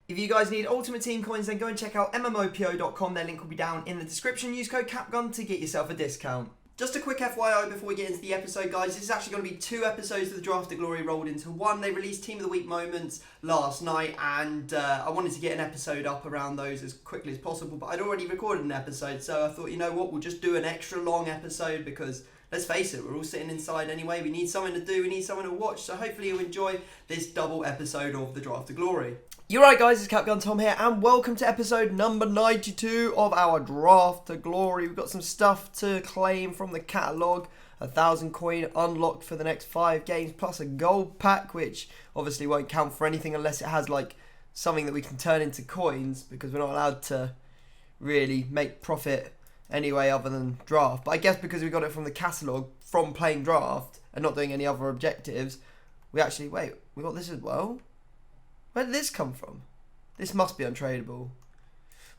If you guys need Ultimate Team coins, then go and check out mmopo.com. Their link will be down in the description. Use code CAPGUN to get yourself a discount. Just a quick FYI before we get into the episode, guys. This is actually going to be 2 episodes of the Draft to Glory rolled into one. They released Team of the Week moments last night, and I wanted to get an episode up around those as quickly as possible, but I'd already recorded an episode, so I thought, you know what, we'll just do an extra long episode because, let's face it, we're all sitting inside anyway. We need something to do, we need something to watch, so hopefully you'll enjoy this double episode of the Draft to Glory. You're right, guys, it's CapGun Tom here, and welcome to episode number 92 of our Draft to Glory. We've got some stuff to claim from the catalogue, 1,000 coin unlocked for the next 5 games, plus a gold pack, which obviously won't count for anything unless it has like something that we can turn into coins, because we're not allowed to really make profit anyway other than draft. But I guess because we got it from the catalogue from playing draft and not doing any other objectives, we actually, wait, we got this as well? Where did this come from? This must be untradeable.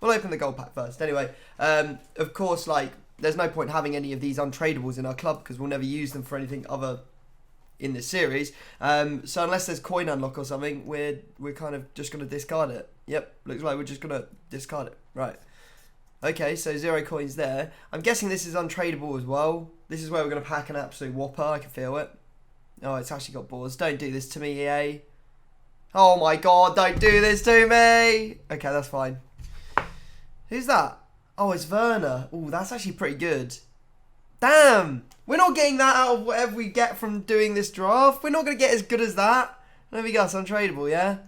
We'll open the gold pack first. Anyway, of course, like, there's no point having any of these untradeables in our club because we'll never use them for anything other in this series. So unless there's coin unlock or something, we're kind of just going to discard it. Yep, looks like we're just going to discard it. Right. Okay, so 0 coins there. I'm guessing this is untradeable as well. This is where we're going to pack an absolute whopper. I can feel it. Oh, it's actually got boards. Don't do this to me, EA. Oh my god, don't do this to me! Okay, that's fine. Who's that? Oh, it's Werner. Oh, that's actually pretty good. Damn! We're not getting that out of whatever we get from doing this draft. We're not going to get as good as that. There we go, it's untradeable, yeah?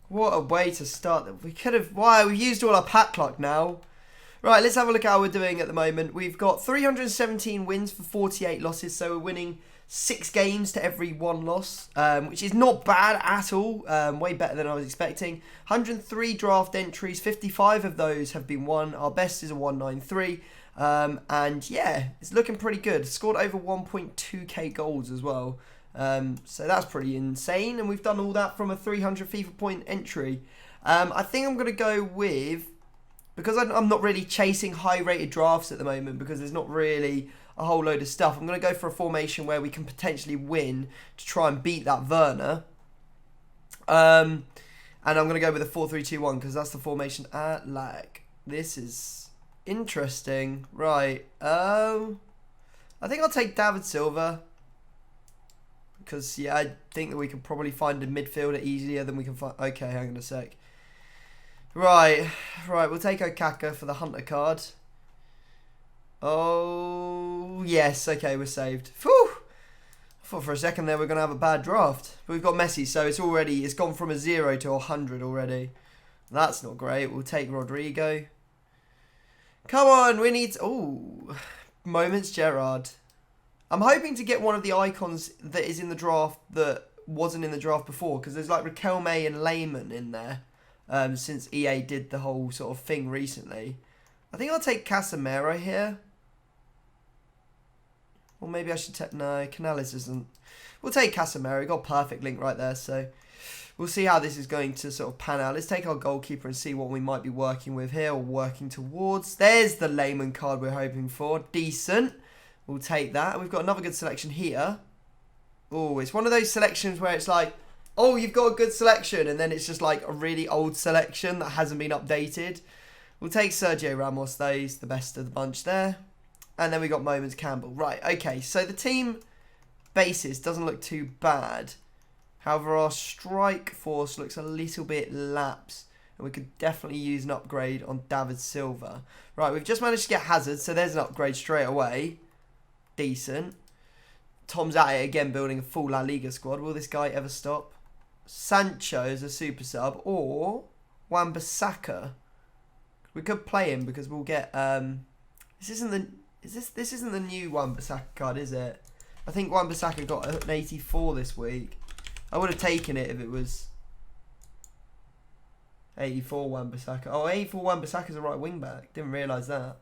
What a way to start. We could have... Why? We've used all our pack luck now. Right, let's have a look at how we're doing at the moment. We've got 317 wins for 48 losses, so we're winning 6 games to every 1 loss, which is not bad at all. Way better than I was expecting. 103 draft entries, 55 of those have been won. Our best is a 193. And yeah, it's looking pretty good. Scored over 1.2k goals as well. So that's pretty insane. And we've done all that from a 300 FIFA point entry. I think I'm going to go with... Because I'm not really chasing high-rated drafts at the moment because there's not really a whole load of stuff. I'm going to go for a formation where we can potentially win to try and beat that Werner. And I'm going to go with a 4-3-2-1 because that's the formation I like. This is interesting. Right. I think I'll take David Silva. Because, yeah, I think that we can probably find a midfielder easier than we can find... Okay, hang on a sec. Right, we'll take Okaka for the Hunter card. Oh, yes, okay, we're saved. Phew! I thought for a second there we're going to have a bad draft. But we've got Messi, so it's gone from a 0 to 100 already. That's not great. We'll take Rodrigo. Come on, we need... Oh, Moments Gerrard. I'm hoping to get one of the icons that is in the draft that wasn't in the draft before, because there's like Riquelme and Lehmann in there. Since EA did the whole sort of thing recently. I think I'll take Casemiro here. Or maybe I should take... No, Canales isn't. We'll take Casemiro. Got a perfect link right there, so... We'll see how this is going to sort of pan out. Let's take our goalkeeper and see what we might be working with here, or working towards. There's the Lehmann card we're hoping for. Decent. We'll take that. We've got another good selection here. Oh, it's one of those selections where it's like... Oh, you've got a good selection, and then it's just like a really old selection that hasn't been updated. We'll take Sergio Ramos, though. He's the best of the bunch there. And then we got Moments Campbell. Right, okay, so the team basis doesn't look too bad. However, our strike force looks a little bit lapsed, and we could definitely use an upgrade on David Silva. Right, we've just managed to get Hazard, so there's an upgrade straight away. Decent. Tom's at it again, building a full La Liga squad. Will this guy ever stop? Sancho is a super sub, or Wan-Bissaka. We could play him because we'll get this isn't the new Wan-Bissaka card, is it? I think Wan-Bissaka got an 84 this week. I would have taken it if it was 84 Wan-Bissaka. Oh, 84 Wan-Bissaka's a right wing back. Didn't realise that.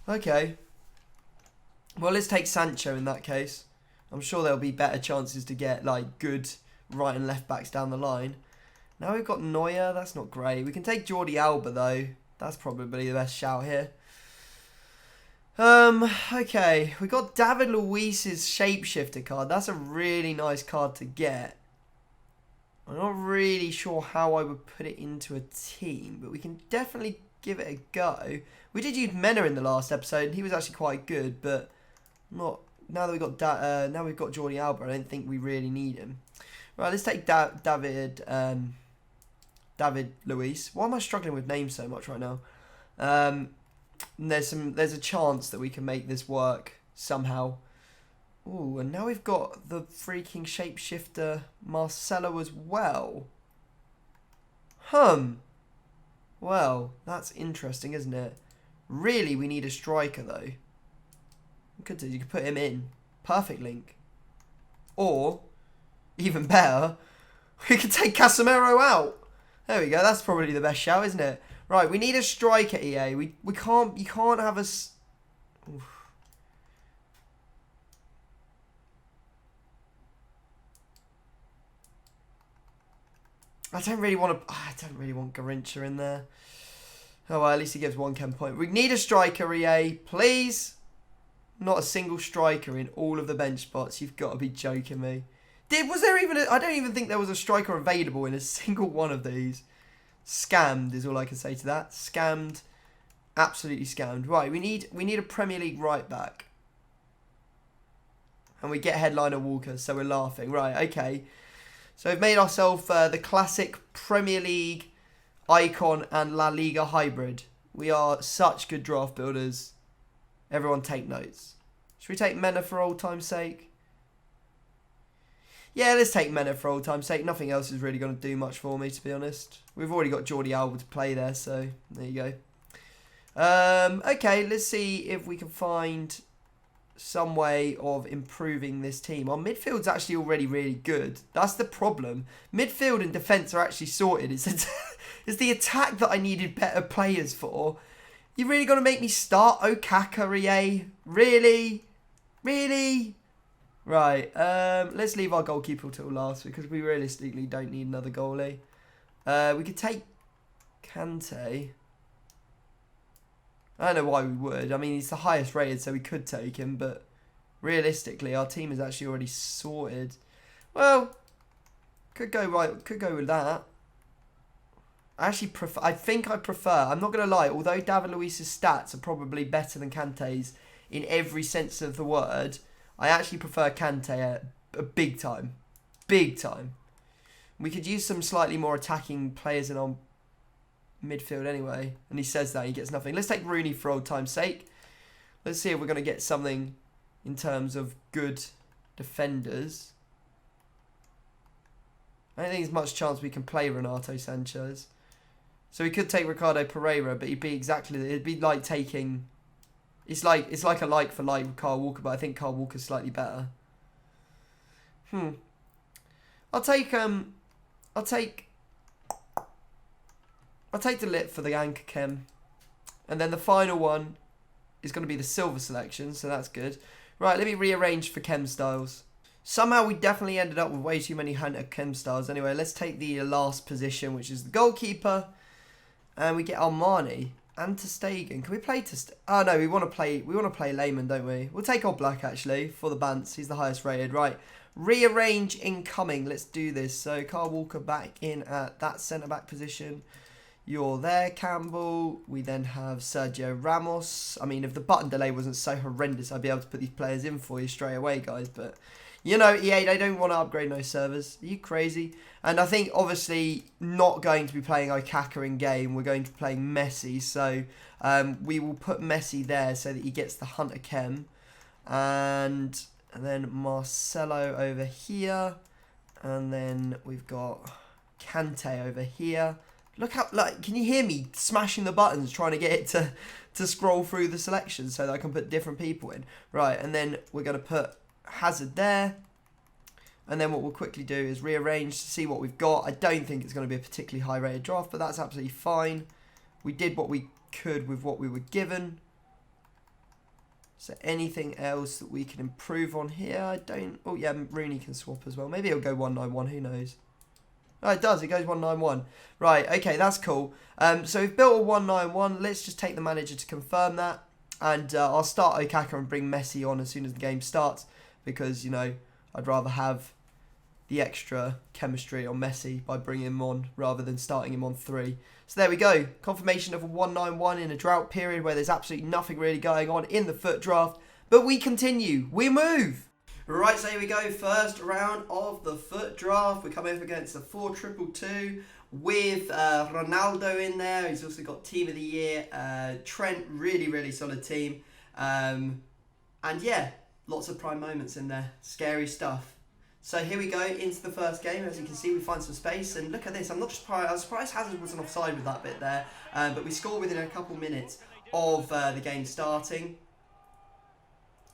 Okay. Well, let's take Sancho in that case. I'm sure there'll be better chances to get like good right and left backs down the line. Now we've got Neuer. That's not great. We can take Jordi Alba though. That's probably the best shout here. Okay. We got David Luiz's Shapeshifter card. That's a really nice card to get. I'm not really sure how I would put it into a team, but we can definitely give it a go. We did use Mena in the last episode, and he was actually quite good, but not now that we've got Jordi Alba. I don't think we really need him. Right, let's take David Luiz. Why am I struggling with names so much right now? There's a chance that we can make this work somehow. Ooh, and now we've got the freaking Shapeshifter Marcelo as well. Well, that's interesting, isn't it? Really, we need a striker, though. You could put him in. Perfect link. Or, even better, we could take Casemiro out. There we go. That's probably the best shout, isn't it? Right, we need a striker, EA. You can't have us... Oof. I don't really want Garincha in there. Oh, well, at least he gives 1 chem point. We need a striker, EA. Please. Not a single striker in all of the bench spots. You've got to be joking me. Was there even I don't even think there was a striker available in a single one of these. Scammed is all I can say to that. Scammed. Absolutely scammed. Right, we need a Premier League right back. And we get headliner Walker, so we're laughing. Right, okay. So we've made ourselves the classic Premier League icon and La Liga hybrid. We are such good draft builders. Everyone take notes. Should we take Mena for old time's sake? Yeah, let's take Mena for old time's sake. Nothing else is really going to do much for me, to be honest. We've already got Jordi Alba to play there, so there you go. Okay, let's see if we can find some way of improving this team. Our midfield's actually already really good. That's the problem. Midfield and defence are actually sorted. It's the attack that I needed better players for. You really got to make me start Okaka, EA? Really? Really? Right, let's leave our goalkeeper till last because we realistically don't need another goalie. We could take Kante. I don't know why we would. I mean, he's the highest rated, so we could take him, but realistically, our team is actually already sorted. Well, could go with that. I think I prefer, I'm not going to lie, although David Luiz's stats are probably better than Kante's in every sense of the word, I actually prefer Kante a big time. Big time. We could use some slightly more attacking players in our midfield anyway. And he says that, he gets nothing. Let's take Rooney for old time's sake. Let's see if we're going to get something in terms of good defenders. I don't think there's much chance we can play Renato Sanchez. So we could take Ricardo Pereira, but it'd be like taking... It's like a like for like with Kyle Walker, but I think Kyle Walker's slightly better. I'll take the lit for the anchor chem. And then the final one is going to be the silver selection, so that's good. Right, let me rearrange for chem styles. Somehow we definitely ended up with way too many Hunter chem styles. Anyway, let's take the last position, which is the goalkeeper. And we get Armani and Ter Stegen. Can we play Ter Stegen? Oh no, we want to play Lehman, don't we? We'll take old Black actually for the Bants. He's the highest rated. Right. Rearrange incoming. Let's do this. So Kyle Walker back in at that centre back position. You're there, Campbell. We then have Sergio Ramos. I mean, if the button delay wasn't so horrendous, I'd be able to put these players in for you straight away, guys. But, you know, EA, they don't want to upgrade no servers. Are you crazy? And I think, obviously, not going to be playing Okaka in game. We're going to be playing Messi. So, we will put Messi there so that he gets the Hunter Chem. And then Marcelo over here. And then we've got Kante over here. Look how, like, can you hear me smashing the buttons trying to get it to scroll through the selections so that I can put different people in. Right, and then we're going to put Hazard there. And then what we'll quickly do is rearrange to see what we've got. I don't think it's going to be a particularly high rated draft, but that's absolutely fine. We did what we could with what we were given. So anything else that we can improve on here? I don't... Oh, yeah, Rooney can swap as well. Maybe it'll go 191, who knows? Oh, it does. It goes 191. Right, okay, that's cool. So we've built a 191. Let's just take the manager to confirm that. And I'll start Okaka and bring Messi on as soon as the game starts because, you know, I'd rather have the extra chemistry on Messi by bringing him on rather than starting him on 3. So there we go. Confirmation of a 191 in a drought period where there's absolutely nothing really going on in the FUT draft. But we continue. We move. Right, so here we go. First round of the FUT draft. We're coming up against the 4-2-2 with Ronaldo in there. He's also got Team of the Year. Trent, really solid team. And yeah, lots of prime moments in there. Scary stuff. So here we go into the first game. As you can see, we find some space. And look at this. I'm not surprised. I was surprised Hazard wasn't offside with that bit there. But we score within a couple minutes of the game starting.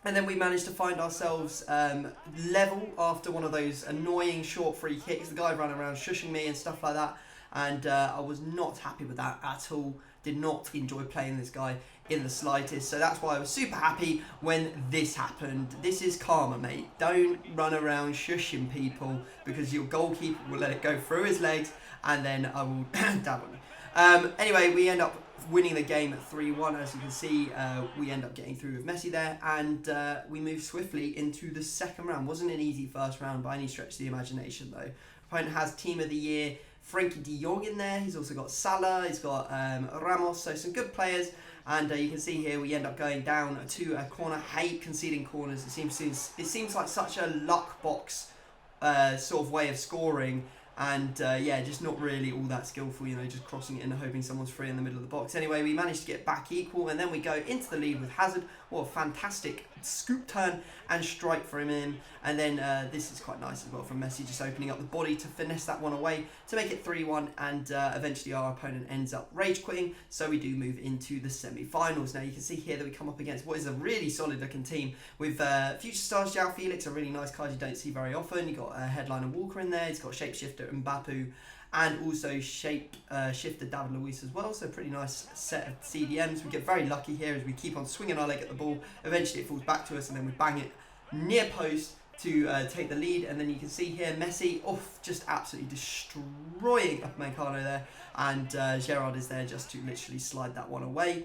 And then we managed to find ourselves level after one of those annoying short free kicks. The guy ran around shushing me and stuff like that. And I was not happy with that at all. Did not enjoy playing this guy in the slightest. So that's why I was super happy when this happened. This is karma, mate. Don't run around shushing people because your goalkeeper will let it go through his legs and then I will dab on you. Anyway, we end up winning the game at 3-1. As you can see, we end up getting through with Messi there, and we move swiftly into the second round. Wasn't an easy first round by any stretch of the imagination, though. Opponent has Team of the Year Frankie de Jong in there. He's also got Salah. He's got Ramos. So some good players. And you can see here we end up going down to a corner. Hate conceding corners. It seems like such a luck box sort of way of scoring. And yeah, just not really all that skillful, you know, just crossing it and hoping someone's free in the middle of the box. Anyway, we managed to get back equal, and then we go into the lead with Hazard. What a fantastic scoop turn and strike from him. And then this is quite nice as well from Messi, just opening up the body to finesse that one away to make it 3-1. And eventually our opponent ends up rage quitting, so we do move into the semi-finals. Now you can see here that we come up against what is a really solid looking team with future stars João Felix, a really nice card you don't see very often. You got Headliner Walker in there. He's got Shapeshifter Mbappé, and also Shifter David Luiz as well. So pretty nice set of CDMs. We get very lucky here as we keep on swinging our leg at the ball. Eventually it falls back to us and then we bang it near post to take the lead. And then you can see here Messi just absolutely destroying Upamecano there, and Gerrard is there just to literally slide that one away.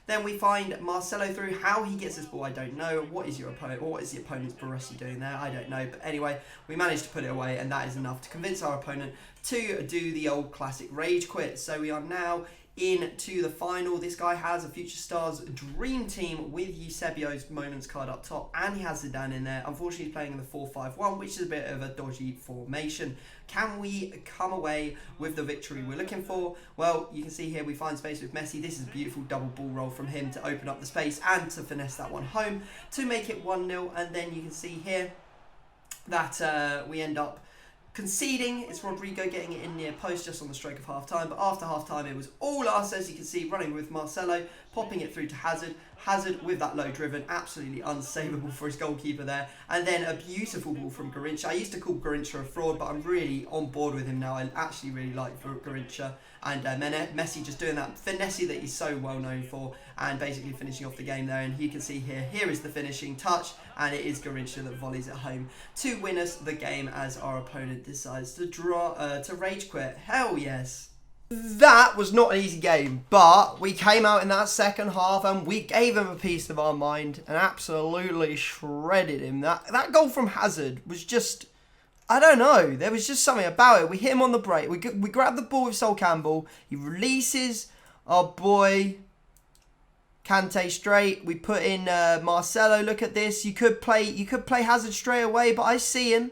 Then we find Marcelo through. How he gets this ball, I don't know. What is your opponent? Or what is the opponent's Baresi doing there? I don't know. But anyway, we managed to put it away, and that is enough to convince our opponent to do the old classic rage quit. So we are now into the final. This guy has a Future Stars Dream Team with Eusebio's Moments card up top, and he has Zidane in there. Unfortunately, he's playing in the 4-5-1, which is a bit of a dodgy formation. Can we come away with the victory we're looking for? Well, you can see here we find space with Messi. This is a beautiful double ball roll from him to open up the space and to finesse that one home to make it 1-0. And then you can see here that we end up conceding. It's Rodrigo getting it in near post just on the stroke of half-time. But after half-time, it was all us, as you can see, running with Marcelo, popping it through to Hazard. Hazard with that low driven, absolutely unsavable for his goalkeeper there. And then a beautiful ball from Garrincha. I used to call Garrincha a fraud, but I'm really on board with him now. I actually really like Garrincha. And Messi just doing that finesse that he's so well known for, and basically finishing off the game there. And you can see here is the finishing touch, and it is Garrincha that volleys it home to win us the game as our opponent decides to to rage quit. Hell yes. That was not an easy game, but we came out in that second half and we gave him a piece of our mind and absolutely shredded him. That goal from Hazard was just, I don't know, there was just something about it. We hit him on the break, we grabbed the ball with Sol Campbell, he releases our boy Kante straight, we put in Marcelo. Look at this, you could play Hazard straight away, but I see him.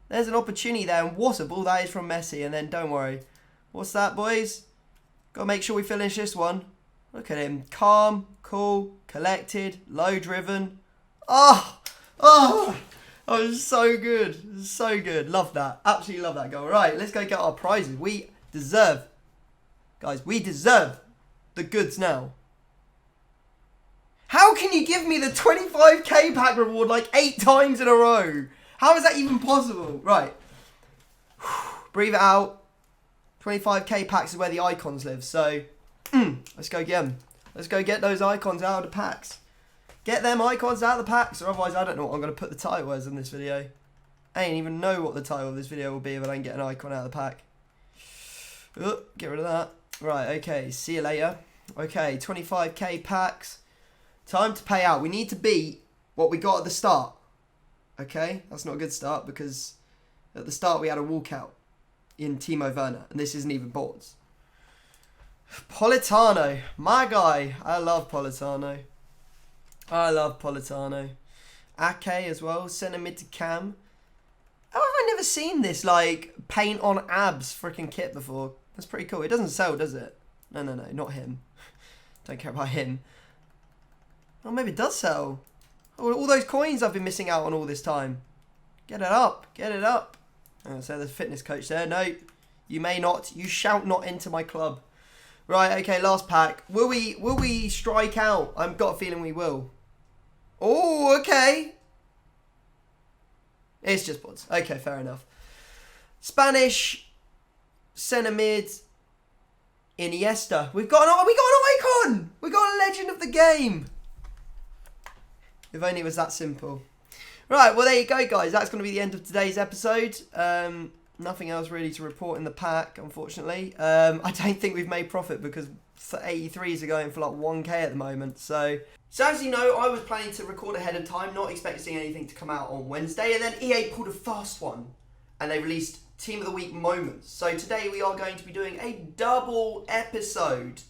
There's an opportunity there, and what a ball that is from Messi. And then don't worry. What's that, boys? Got to make sure we finish this one. Look at him. Calm, cool, collected, low driven. Oh, that was so good. So good. Love that. Absolutely love that goal. Right, let's go get our prizes. We deserve, guys, we deserve the goods now. How can you give me the 25k pack reward like 8 times in a row? How is that even possible? Right. Breathe it out. 25k packs is where the icons live. So, let's go get them. Let's go get those icons out of the packs. Get them icons out of the packs, or otherwise I don't know what I'm going to put the title as in this video. I ain't even know what the title of this video will be if I don't get an icon out of the pack. Get rid of that. Right, okay. See you later. Okay, 25k packs. Time to pay out. We need to beat what we got at the start. Okay? That's not a good start because at the start we had a walkout in Timo Werner. And this isn't even boards. Politano. My guy. I love Politano. Ake as well. Centre mid to Cam. How have I never seen this, like, paint on abs freaking kit before? That's pretty cool. It doesn't sell, does it? No, not him. Don't care about him. Oh, maybe it does sell. Oh, all those coins I've been missing out on all this time. Get it up. Oh, so there's a fitness coach there. No, you may not. You shall not enter my club. Right, okay, last pack. Will we strike out? I've got a feeling we will. Oh, okay. It's just boards. Okay, fair enough. Spanish centre mid Iniesta. We got an icon. We got a legend of the game. If only it was that simple. Right, well there you go, guys. That's going to be the end of today's episode. Nothing else really to report in the pack, unfortunately. I don't think we've made profit because 83s are going for like 1k at the moment. So as you know, I was planning to record ahead of time, not expecting anything to come out on Wednesday. And then EA pulled a fast one and they released Team of the Week moments. So today we are going to be doing a double episode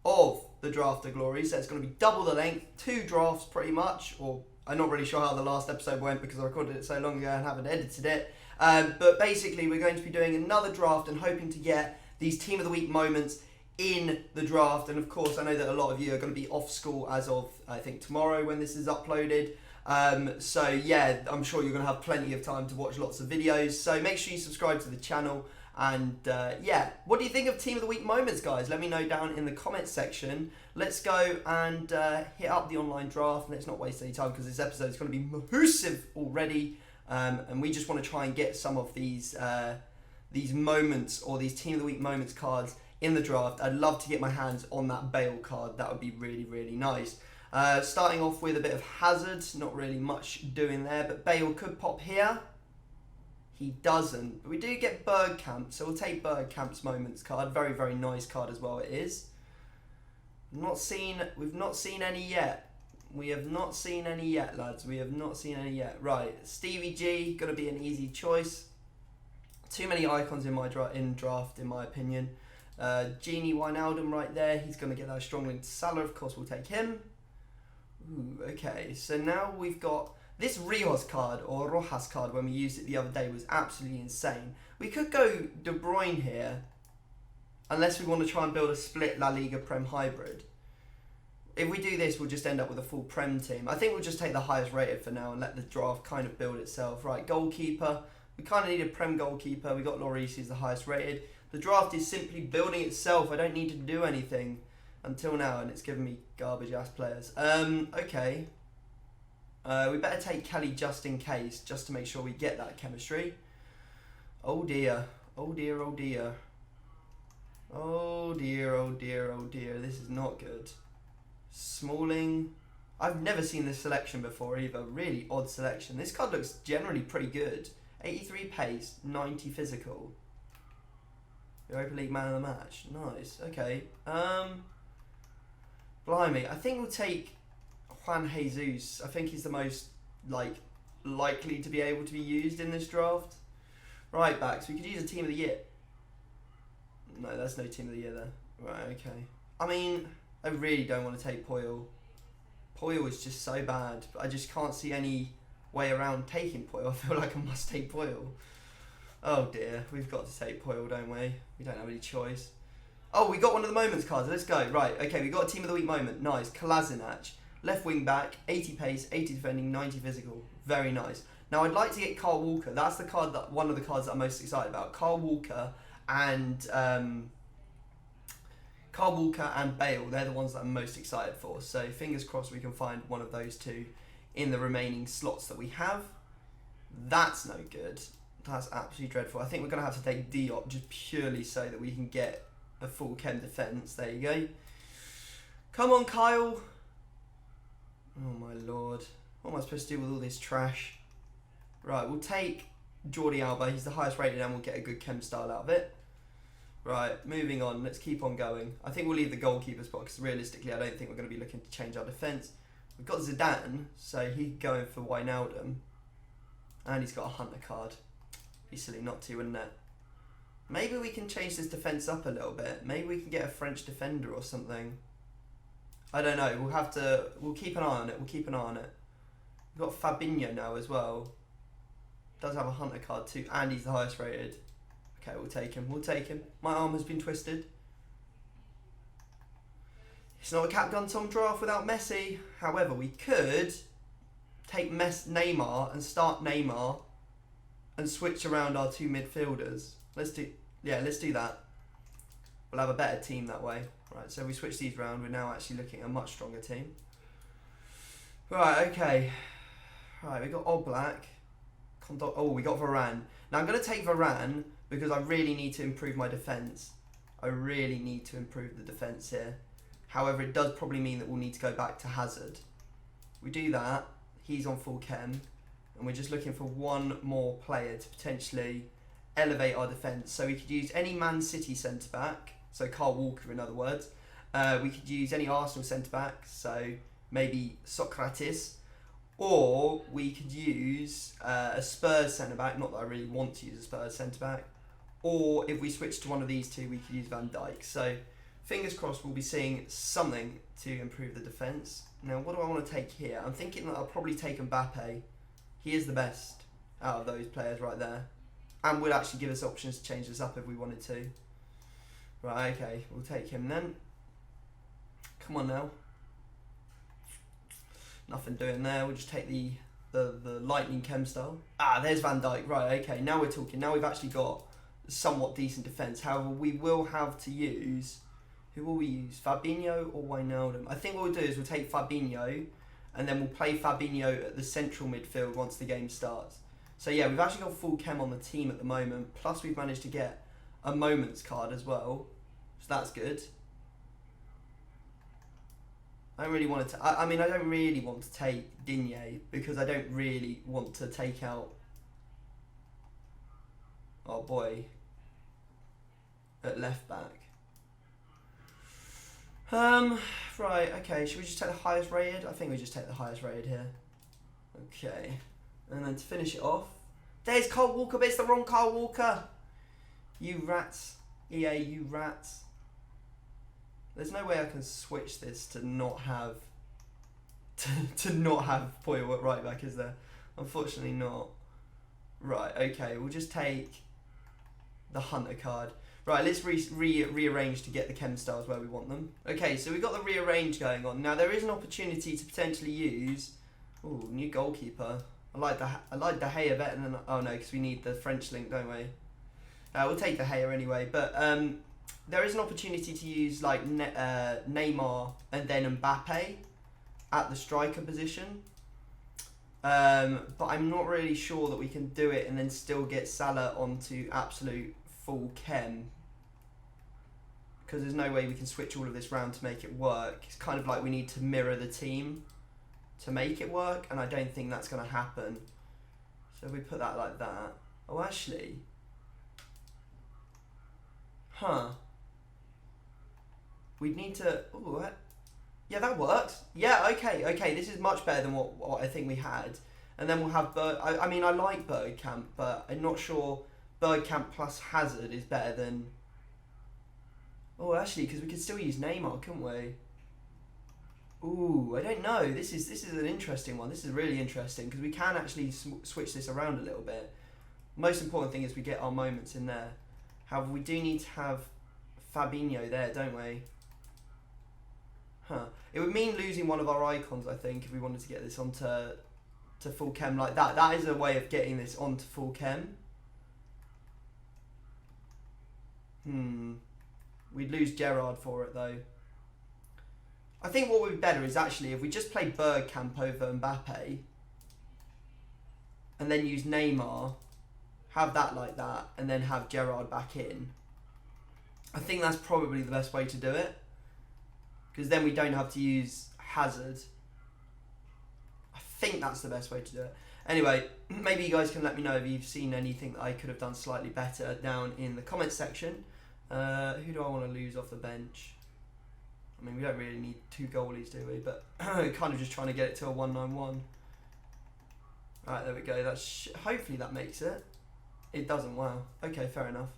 of the Draft of Glory. So it's going to be double the length, 2 drafts pretty much. Or I'm not really sure how the last episode went because I recorded it so long ago and haven't edited it. But basically we're going to be doing another draft and hoping to get these Team of the Week moments in the draft. And of course I know that a lot of you are going to be off school as of I think tomorrow when this is uploaded. So yeah, I'm sure you're going to have plenty of time to watch lots of videos. So make sure you subscribe to the channel. And yeah, what do you think of Team of the Week moments, guys? Let me know down in the comments section. Let's go and hit up the online draft. Let's not waste any time because this episode is going to be massive already. And we just want to try and get some of these moments or these Team of the Week moments cards in the draft. I'd love to get my hands on that Bale card. That would be really, really nice. Starting off with a bit of Hazard. Not really much doing there, but Bale could pop here. He doesn't. But we do get Bergkamp, so we'll take Bergkamp's moments card. Very, very nice card as well it is. We've not seen any yet. We have not seen any yet, lads. We have not seen any yet. Right, Stevie G, going to be an easy choice. Too many icons in my draft, in my opinion. Genie Wijnaldum right there. He's going to get that strong link to Salah. Of course, we'll take him. Ooh, okay, so now we've got this Rios card, or Rojas card, when we used it the other day, was absolutely insane. We could go De Bruyne here, unless we want to try and build a split La Liga Prem hybrid. If we do this, we'll just end up with a full Prem team. I think we'll just take the highest rated for now and let the draft kind of build itself. Right, goalkeeper. We kind of need a Prem goalkeeper. We got Lloris, who's the highest rated. The draft is simply building itself. I don't need to do anything until now, and it's given me garbage-ass players. Okay. We better take Kelly just in case, just to make sure we get that chemistry. Oh dear. Oh dear, oh dear. Oh dear, oh dear, oh dear. This is not good. Smalling. I've never seen this selection before either. Really odd selection. This card looks generally pretty good. 83 pace, 90 physical. Europa League man of the match. Nice. Okay. Blimey. I think we'll take Juan Jesus. I think he's the most likely to be able to be used in this draft. Right backs. We could use a team of the year. No, that's no team of the year there. Right, okay. I mean, I really don't want to take Poyle. Poyle is just so bad, but I just can't see any way around taking Poyle. I feel like I must take Poyle. Oh dear, we've got to take Poyle, don't we? We don't have any choice. Oh, we got one of the moments cards. Let's go. Right, okay, we got a Team of the Week moment. Nice. Kolasinac. Left wing back, 80 pace, 80 defending, 90 physical. Very nice. Now I'd like to get Carl Walker. That's the card that one of the cards that I'm most excited about. Carl Walker and Bale. They're the ones that I'm most excited for. So fingers crossed we can find one of those two in the remaining slots that we have. That's no good. That's absolutely dreadful. I think we're gonna have to take Diop just purely so that we can get a full chem defense. There you go. Come on, Kyle. Oh my lord. What am I supposed to do with all this trash? Right, we'll take Jordi Alba. He's the highest rated and we'll get a good chem style out of it. Right, moving on. Let's keep on going. I think we'll leave the goalkeeper spot because realistically I don't think we're going to be looking to change our defence. We've got Zidane, so he's going for Wijnaldum. And he's got a Hunter card. Be silly not to, wouldn't it? Maybe we can change this defence up a little bit. Maybe we can get a French defender or something. I don't know. We'll keep an eye on it. We've got Fabinho now as well. Does have a Hunter card too, and he's the highest rated. Okay, we'll take him. My arm has been twisted. It's not a Capgun Tom draft without Messi. However, we could take Neymar and start Neymar and switch around our two midfielders. Let's do that. We'll have a better team that way. Right, so we switch these around. We're now actually looking at a much stronger team. Right, okay. Right, we got Oblak. Oh, we got Varane. Now I'm going to take Varane because I really need to improve my defence. I really need to improve the defence here. However, it does probably mean that we'll need to go back to Hazard. We do that. He's on full chem. And we're just looking for one more player to potentially elevate our defence. So we could use any Man City centre-back. So Kyle Walker, in other words. We could use any Arsenal centre-back. So maybe Socrates. Or we could use a Spurs centre-back. Not that I really want to use a Spurs centre-back. Or if we switch to one of these two, we could use Van Dijk. So fingers crossed we'll be seeing something to improve the defence. Now, what do I want to take here? I'm thinking that I'll probably take Mbappe. He is the best out of those players right there. And would actually give us options to change this up if we wanted to. Right, okay. We'll take him then. Come on now. Nothing doing there. We'll just take the lightning chem style. Ah, there's Van Dijk. Right, okay. Now we're talking. Now we've actually got somewhat decent defence. However, we will have to use... Who will we use? Fabinho or Wijnaldum? I think what we'll do is we'll take Fabinho and then we'll play Fabinho at the central midfield once the game starts. So yeah, we've actually got full chem on the team at the moment. Plus we've managed to get a moments card as well. So that's good. I don't really want to... I mean, I don't really want to take Digne because I don't really want to take out... Oh boy. At left back. Right, okay, should we just take the highest rated? I think we just take the highest rated here. Okay. And then to finish it off, there's Kyle Walker, but it's the wrong Kyle Walker. You rats. EA, you rats. There's no way I can switch this to not have to not have Poyet at right back, is there? Unfortunately not. Right, okay, we'll just take the Hunter card. Right, let's rearrange to get the chem styles where we want them. Okay, so we've got the rearrange going on. Now there is an opportunity to potentially use... Ooh, new goalkeeper. I like De Gea better than... Oh no, because we need the French link, don't we? We'll take De Gea anyway, but there is an opportunity to use like Neymar and then Mbappe at the striker position. But I'm not really sure that we can do it and then still get Salah onto absolute full chem, because there's no way we can switch all of this round to make it work. It's kind of like we need to mirror the team to make it work, and I don't think that's going to happen. So if we put that like that. Oh, actually. We'd need to... Ooh, yeah, that works. Yeah, okay, this is much better than what I think we had. And then we'll have... I mean, I like Bergkamp, but I'm not sure... Bergkamp plus Hazard is better than... Oh, actually, because we could still use Neymar, couldn't we? Ooh, I don't know. This is an interesting one. This is really interesting because we can actually switch this around a little bit. Most important thing is we get our moments in there. However, we do need to have Fabinho there, don't we? It would mean losing one of our icons, I think, if we wanted to get this onto full chem like that. That is a way of getting this onto full chem. We'd lose Gerrard for it though. I think what would be better is actually if we just play Bergkamp over Mbappe and then use Neymar, have that like that, and then have Gerrard back in. I think that's probably the best way to do it, because then we don't have to use Hazard. I think that's the best way to do it. Anyway, maybe you guys can let me know if you've seen anything that I could have done slightly better down in the comments section. Who do I want to lose off the bench? I mean, we don't really need 2 goalies, do we? But kind of just trying to get it to a 1-9-1. Alright, there we go. That's hopefully that makes it. It doesn't. Wow. Okay, fair enough.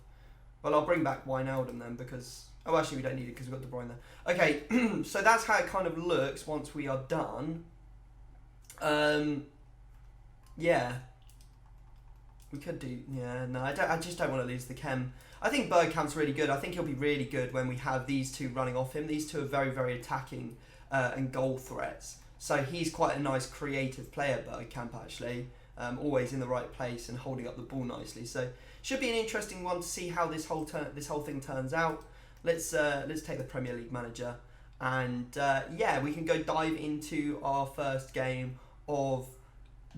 Well, I'll bring back Wijnaldum then because... Oh, actually, we don't need it because we've got De Bruyne there. Okay, so that's how it kind of looks once we are done. Yeah. We could do... Yeah, no, I just don't want to lose the Chem. I think Bergkamp's really good. I think he'll be really good when we have these two running off him. These two are very, very attacking and goal threats. So he's quite a nice creative player, Bergkamp, actually. Always in the right place and holding up the ball nicely. So should be an interesting one to see how this whole thing turns out. Let's take the Premier League manager, and yeah, we can go dive into our first game of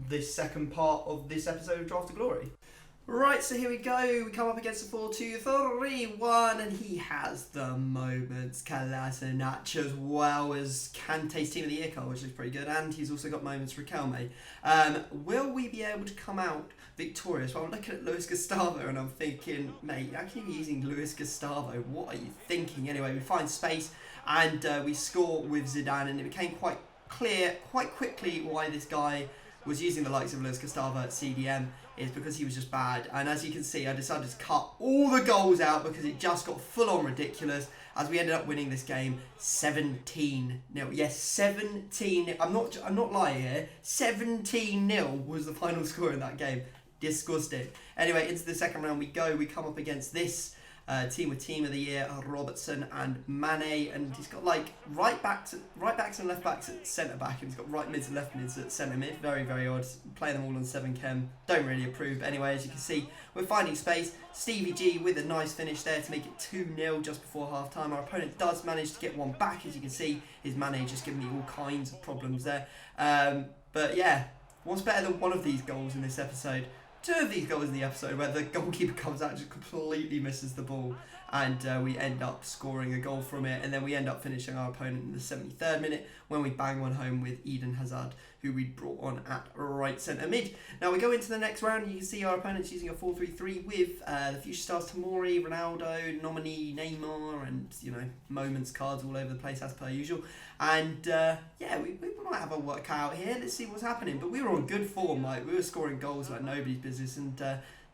this second part of this episode of Draft to Glory. Right, so here we go. We come up against a 4-2-3-1, and he has the moments. Kolasinac as well as Kante's Team of the Year card, which looks pretty good, and he's also got moments for Riquelme. Will we be able to come out victorious? Well, I'm looking at Luis Gustavo, and I'm thinking, mate, how can you be using Luis Gustavo? What are you thinking? Anyway, we find space, and we score with Zidane, and it became quite clear quite quickly why this guy was using the likes of Luis Gustavo at CDM. Is because he was just bad, and as you can see, I decided to cut all the goals out because it just got full on ridiculous as we ended up winning this game 17-0. Yes, 17. I'm not lying here. 17-0 was the final score in that game. Disgusting. Anyway, into the second round we go. We come up against this team with Team of the Year, Robertson and Mane, and he's got like right backs and left backs at centre back, and he's got right mids and left mids at centre mid. Very, very odd. Playing them all on 7 chem. Don't really approve. Anyway, as you can see, we're finding space. Stevie G with a nice finish there to make it 2-0 just before half time. Our opponent does manage to get one back. As you can see, his Mane just giving me all kinds of problems there. But yeah, what's better than one of these goals in this episode? 2 of these goals in the episode where the goalkeeper comes out and just completely misses the ball, and we end up scoring a goal from it, and then we end up finishing our opponent in the 73rd minute when we bang one home with Eden Hazard, who we brought on at right centre mid. Now we go into the next round. You can see our opponent's using a 4-3-3 with the future stars Tomori, Ronaldo, nominee Neymar, and moments cards all over the place as per usual. And yeah, we might have a work out here. Let's see what's happening. But we were on good form, like we were scoring goals like nobody's business, and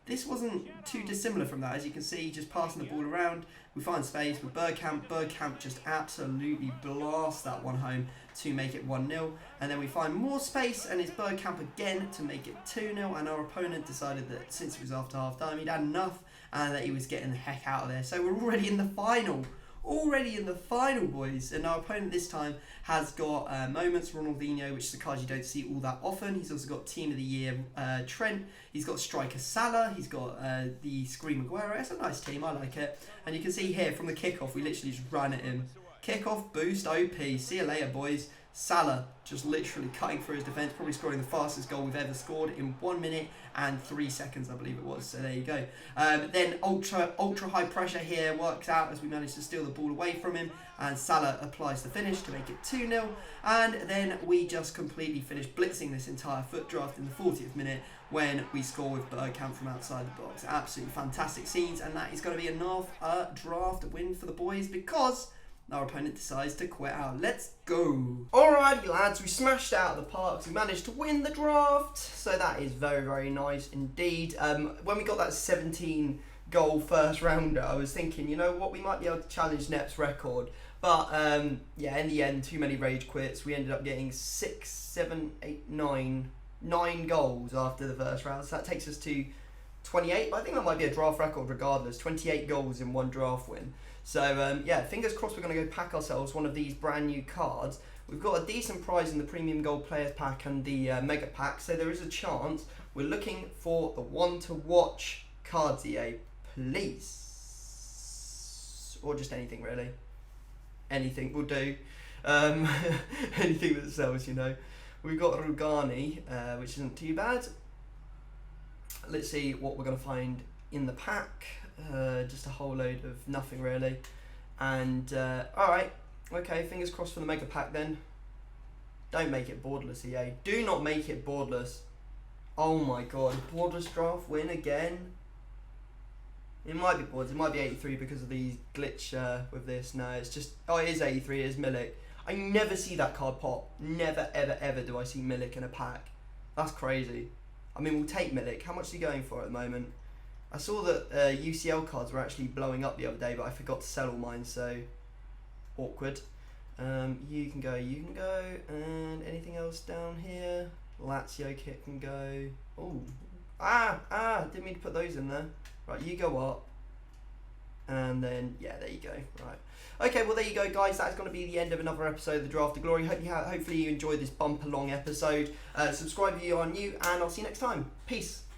this wasn't too dissimilar from that. As you can see, just passing the ball around. We find space with Bergkamp. Bergkamp just absolutely blasts that one home to make it 1-0. And then we find more space, and it's Bergkamp again to make it 2-0. And our opponent decided that since it was after half time, he'd had enough and that he was getting the heck out of there. So we're already in the final. Already in the final, boys, and our opponent this time has got moments Ronaldinho, which is a card you don't see all that often. He's also got Team of the Year Trent. He's got striker Salah. He's got the Scream Aguero. It's a nice team, I like it. And you can see here from the kickoff, we literally just ran at him. Kickoff, boost, OP. See you later, boys. Salah just literally cutting through his defence, probably scoring the fastest goal we've ever scored in 1 minute and 3 seconds, I believe it was. So there you go. Then ultra high pressure here works out as we manage to steal the ball away from him, and Salah applies the finish to make it 2-0. And then we just completely finish blitzing this entire foot draft in the 40th minute when we score with Bergkamp from outside the box. Absolutely fantastic scenes, and that is going to be enough draft win for the boys because our opponent decides to quit out. Let's go. Alrighty, lads, we smashed it out of the park. We managed to win the draft, so that is very, very nice indeed. When we got that 17 goal first rounder, I was thinking, you know what, we might be able to challenge Nep's record. But yeah, in the end, too many rage quits. We ended up getting 6, 7, 8, 9 goals after the first round. So that takes us to 28. But I think that might be a draft record regardless. 28 goals in one draft win. So yeah, fingers crossed we're going to go pack ourselves one of these brand new cards. We've got a decent prize in the Premium Gold Players Pack and the Mega Pack, so there is a chance. We're looking for the one to watch cards, EA, please. Or just anything really. Anything will do. Anything that sells, you know. We've got Rugani, which isn't too bad. Let's see what we're going to find in the pack. Just a whole load of nothing really. And alright, okay, fingers crossed for the Mega Pack then. Don't make it borderless, EA. Do not make it borderless. Oh my god, borderless draft win again. It might be points. It might be 83 because of the glitch with this. No, it's just... Oh, it is 83. It is Milik. I never see that card pop. Never, ever, ever do I see Milik in a pack. That's crazy. I mean, we'll take Milik. How much are you going for at the moment? I saw that UCL cards were actually blowing up the other day, but I forgot to sell all mine, so... Awkward. You can go, and anything else down here? Lazio kit can go. Oh, didn't mean to put those in there. Right, you go up, and then yeah, there you go. Right, okay, well there you go, guys. That's going to be the end of another episode of the Draft of Glory. Hopefully you enjoyed this bumper long episode. Subscribe if you are new, and I'll see you next time. Peace.